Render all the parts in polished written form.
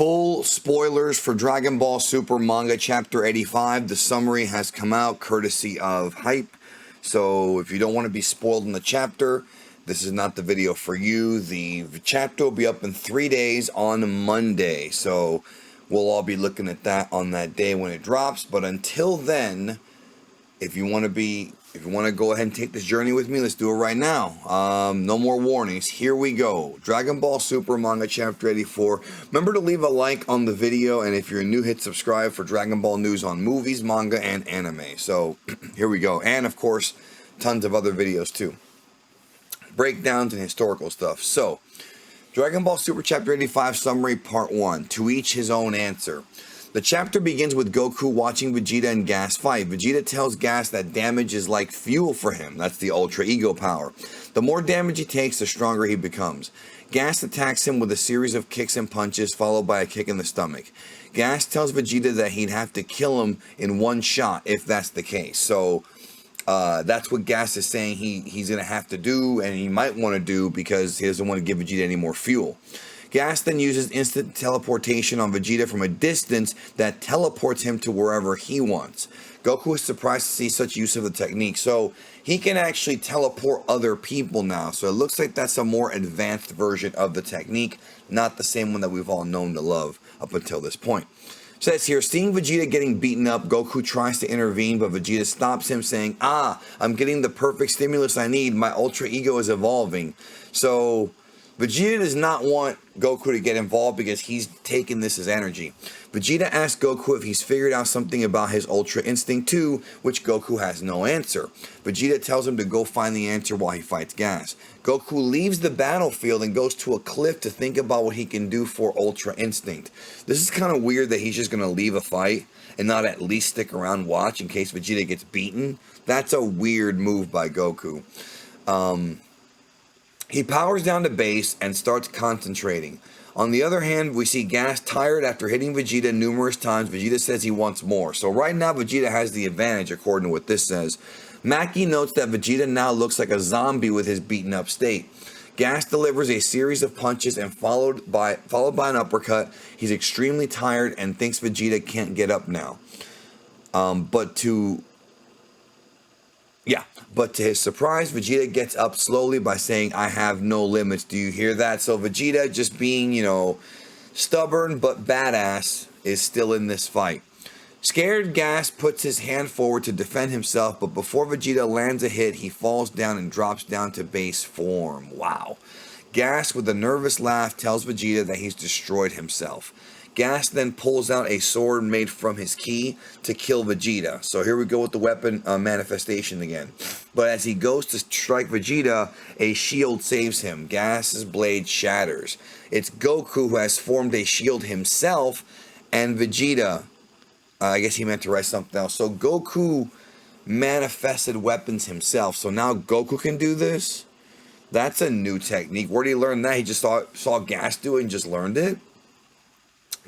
Full spoilers for Dragon Ball Super Manga Chapter 85. The summary has come out courtesy of Hype. So if you don't want to be spoiled in the chapter, this is not the video for you. The chapter will be up in 3 days on Monday. So we'll all be looking at that on that day when it drops. But until then, if you want to go ahead and take this journey with me, let's do it right now. No more warnings. Here we go. Dragon Ball Super Manga Chapter 84. Remember to leave a like on the video, and if you're new, hit subscribe for Dragon Ball news on movies, manga, and anime. So, here we go. And, of course, tons of other videos, too. Breakdowns and historical stuff. So, Dragon Ball Super Chapter 85 Summary Part 1. To each his own answer. The chapter begins with Goku watching Vegeta and Gas fight. Vegeta tells Gas that damage is like fuel for him. That's the Ultra Ego power. The more damage he takes, the stronger he becomes. Gas attacks him with a series of kicks and punches, followed by a kick in the stomach. Gas tells Vegeta that he'd have to kill him in one shot if that's the case. So, that's what Gas is saying he's going to have to do, and he might want to do because he doesn't want to give Vegeta any more fuel. Gas then uses instant teleportation on Vegeta from a distance that teleports him to wherever he wants. Goku is surprised to see such use of the technique, so he can actually teleport other people now. So it looks like that's a more advanced version of the technique, not the same one that we've all known to love up until this point. It says here, seeing Vegeta getting beaten up, Goku tries to intervene, but Vegeta stops him saying, I'm getting the perfect stimulus I need. My Ultra Ego is evolving. So Vegeta does not want Goku to get involved because he's taking this as energy. Vegeta asks Goku if he's figured out something about his Ultra Instinct 2, which Goku has no answer. Vegeta tells him to go find the answer while he fights Gas. Goku leaves the battlefield and goes to a cliff to think about what he can do for Ultra Instinct. This is kind of weird that he's just going to leave a fight and not at least stick around and watch in case Vegeta gets beaten. That's a weird move by Goku. He powers down to base and starts concentrating. On the other hand, we see Gas tired after hitting Vegeta numerous times. Vegeta says he wants more. So right now, Vegeta has the advantage, according to what this says. Maki notes that Vegeta now looks like a zombie with his beaten up state. Gas delivers a series of punches and followed by an uppercut. He's extremely tired and thinks Vegeta can't get up now. But to his surprise, Vegeta gets up slowly by saying, I have no limits. Do you hear that? So Vegeta, just being, stubborn but badass, is still in this fight. Scared, Gas puts his hand forward to defend himself, but before Vegeta lands a hit, he falls down and drops down to base form. Wow. Gas, with a nervous laugh, tells Vegeta that he's destroyed himself. Gas then pulls out a sword made from his ki to kill Vegeta. So here we go with the weapon manifestation again. But as he goes to strike Vegeta, a shield saves him. Gas's blade shatters. It's Goku who has formed a shield himself, and Vegeta, I guess he meant to write something else. So Goku manifested weapons himself. So now Goku can do this? That's a new technique. Where did he learn that? He just saw Gas do it and just learned it?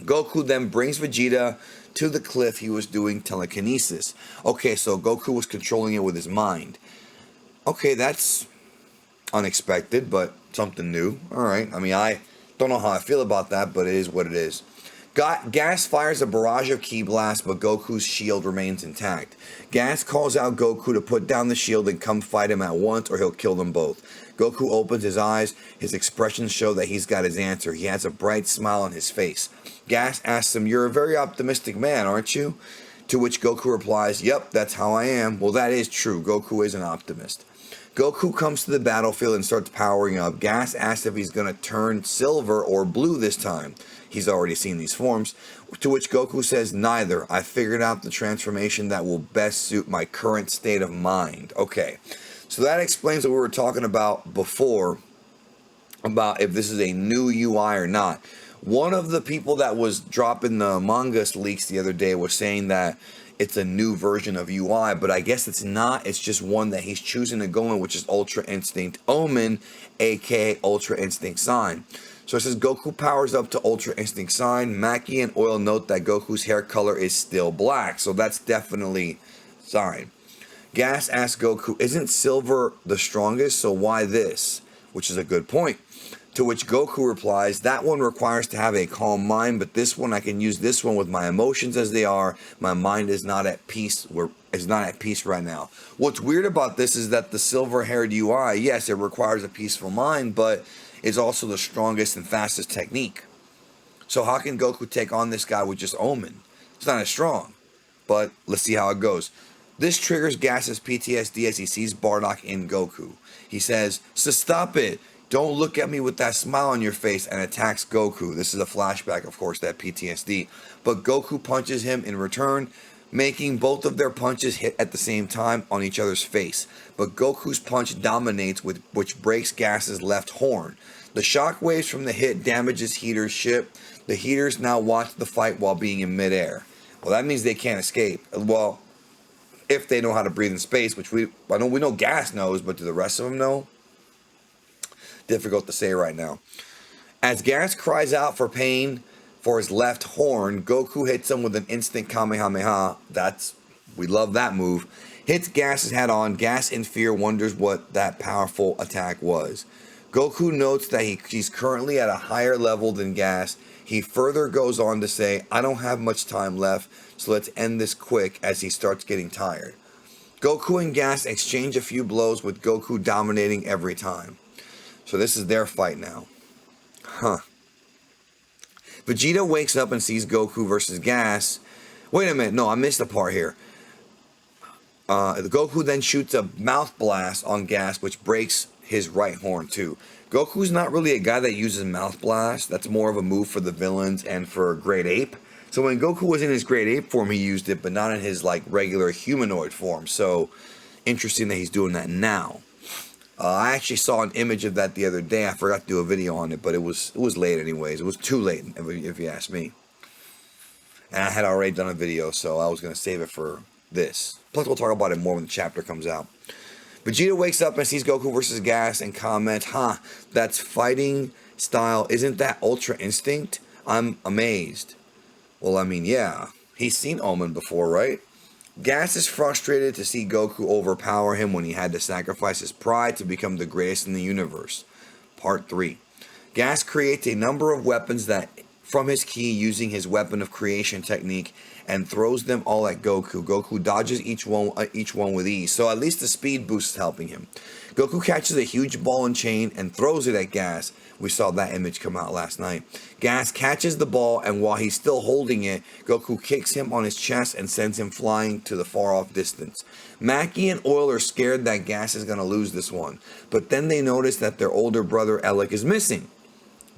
Goku then brings Vegeta to the cliff he was doing telekinesis. Okay, so Goku was controlling it with his mind. Okay, that's unexpected, but something new. Alright, I mean, I don't know how I feel about that, but it is what it is. Gas fires a barrage of ki blasts, but Goku's shield remains intact. Gas calls out Goku to put down the shield and come fight him at once, or he'll kill them both. Goku opens his eyes. His expressions show that he's got his answer. He has a bright smile on his face. Gas asks him, "You're a very optimistic man, aren't you?" To which Goku replies, "Yep, that's how I am." Well, that is true. Goku is an optimist. Goku comes to the battlefield and starts powering up. Gas asks if he's going to turn silver or blue this time. He's already seen these forms. To which Goku says, "Neither. I figured out the transformation that will best suit my current state of mind." Okay, so that explains what we were talking about before, about if this is a new UI or not. One of the people that was dropping the manga leaks the other day was saying that it's a new version of UI, but I guess it's not. It's just one that he's choosing to go in, which is Ultra Instinct Omen, aka Ultra Instinct Sign. So it says Goku powers up to Ultra Instinct Sign. Maki and Oil note that Goku's hair color is still black, so that's definitely Sign. Gas asks Goku, "Isn't silver the strongest, so why this?" Which is a good point. To which Goku replies, that one requires to have a calm mind, but this one I can use this one with my emotions as they are. My mind is not at peace. Is not at peace right now. What's weird about this is that the silver-haired UI, yes, it requires a peaceful mind, but is also the strongest and fastest technique. So how can Goku take on this guy with just Omen? It's not as strong. But let's see how it goes. This triggers Gas's PTSD as he sees Bardock in Goku. He says, so stop it. Don't look at me with that smile on your face, and attacks Goku. This is a flashback, of course, that PTSD. But Goku punches him in return, making both of their punches hit at the same time on each other's face. But Goku's punch dominates, which breaks Gas's left horn. The shockwaves from the hit damages Heeter's ship. The Heeters now watch the fight while being in midair. Well, that means they can't escape. Well, if they know how to breathe in space, which we know Gas knows, but do the rest of them know? Difficult to say right now. As Gas cries out for pain for his left horn, Goku hits him with an instant Kamehameha. We love that move. Hits Gas's head on. Gas in fear wonders what that powerful attack was. Goku notes that he's currently at a higher level than Gas. He further goes on to say, I don't have much time left, so let's end this quick, as he starts getting tired. Goku and Gas exchange a few blows, with Goku dominating every time. So this is their fight now. Vegeta wakes up and sees Goku versus Gas. Wait a minute, no, I missed a part here. Goku then shoots a mouth blast on Gas, which breaks his right horn too. Goku's not really a guy that uses mouth blast. That's more of a move for the villains and for Great Ape. So when Goku was in his Great Ape form, he used it, but not in his like regular humanoid form. So interesting that he's doing that now. I actually saw an image of that the other day. I forgot to do a video on it, but it was late anyways. It was too late, if you ask me. And I had already done a video, so I was going to save it for this. Plus, we'll talk about it more when the chapter comes out. Vegeta wakes up and sees Goku versus Gas and comments, that's fighting style. Isn't that Ultra Instinct? I'm amazed. Well, I mean, yeah. He's seen Omen before, right? Gas is frustrated to see Goku overpower him when he had to sacrifice his pride to become the greatest in the universe. Part 3. Gas creates a number of weapons from his ki using his weapon of creation technique and throws them all at Goku. Goku dodges each one with ease, so at least the speed boost is helping him. Goku catches a huge ball and chain and throws it at Gas. We saw that image come out last night. Gas catches the ball, and while he's still holding it, Goku kicks him on his chest and sends him flying to the far-off distance. Maki and Oil are scared that Gas is going to lose this one, but then they notice that their older brother Elec is missing.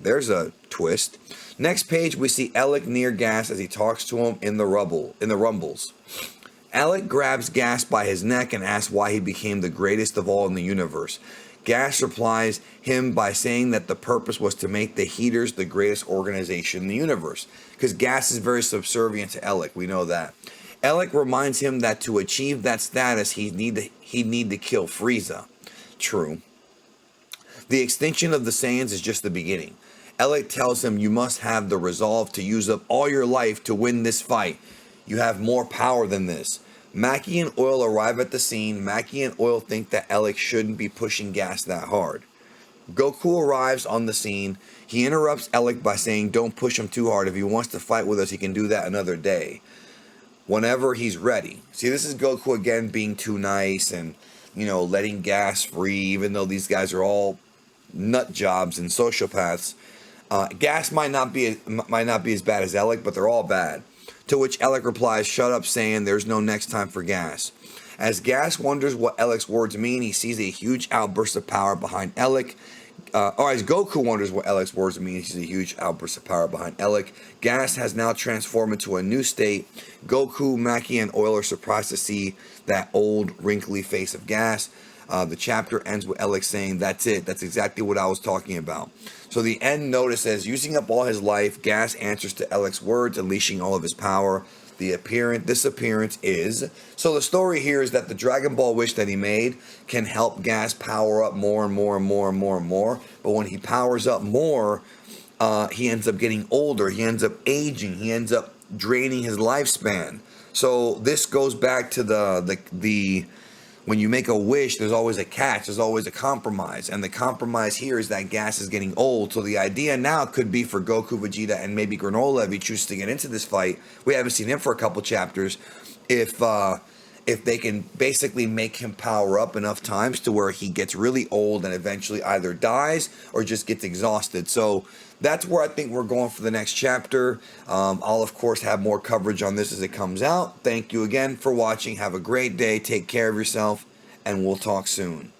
There's twist. Next page, we see Elec near Gas as he talks to him in the rumbles. Elec grabs Gas by his neck and asks why he became the greatest of all in the universe. Gas replies him by saying that the purpose was to make the Heeters the greatest organization in the universe. Because Gas is very subservient to Elec, we know that. Elec reminds him that to achieve that status, he'd need to kill Frieza. True. The extinction of the Saiyans is just the beginning. Elec tells him you must have the resolve to use up all your life to win this fight. You have more power than this. Maki and Oil arrive at the scene. Maki and Oil think that Elec shouldn't be pushing Gas that hard. Goku arrives on the scene. He interrupts Elec by saying don't push him too hard. If he wants to fight with us, he can do that another day. Whenever he's ready. See, this is Goku again being too nice and, letting Gas free, even though these guys are all nut jobs and sociopaths. Gas might not be as bad as Elec, but they're all bad. To which Elec replies, shut up, saying there's no next time for Gas. As Gas wonders what Elec's words mean, he sees a huge outburst of power behind Elec. As Goku wonders what Elec's words mean, he sees a huge outburst of power behind Elec. Gas has now transformed into a new state. Goku, Maki, and Oil are surprised to see that old, wrinkly face of Gas. The chapter ends with Elec saying, that's it. That's exactly what I was talking about. So the end notice says, using up all his life, Gas answers to Elec's words, unleashing all of his power. This appearance is... So the story here is that the Dragon Ball wish that he made can help Gas power up more and more and more and more and more. But when he powers up more, he ends up getting older. He ends up aging. He ends up draining his lifespan. So this goes back to the when you make a wish, there's always a catch, there's always a compromise. And the compromise here is that gas is getting old. So the idea now could be for Goku, Vegeta, and maybe Granola, if he chooses to get into this fight. We haven't seen him for a couple chapters. If they can basically make him power up enough times to where he gets really old and eventually either dies or just gets exhausted. So that's where I think we're going for the next chapter. I'll, of course, have more coverage on this as it comes out. Thank you again for watching. Have a great day. Take care of yourself, and we'll talk soon.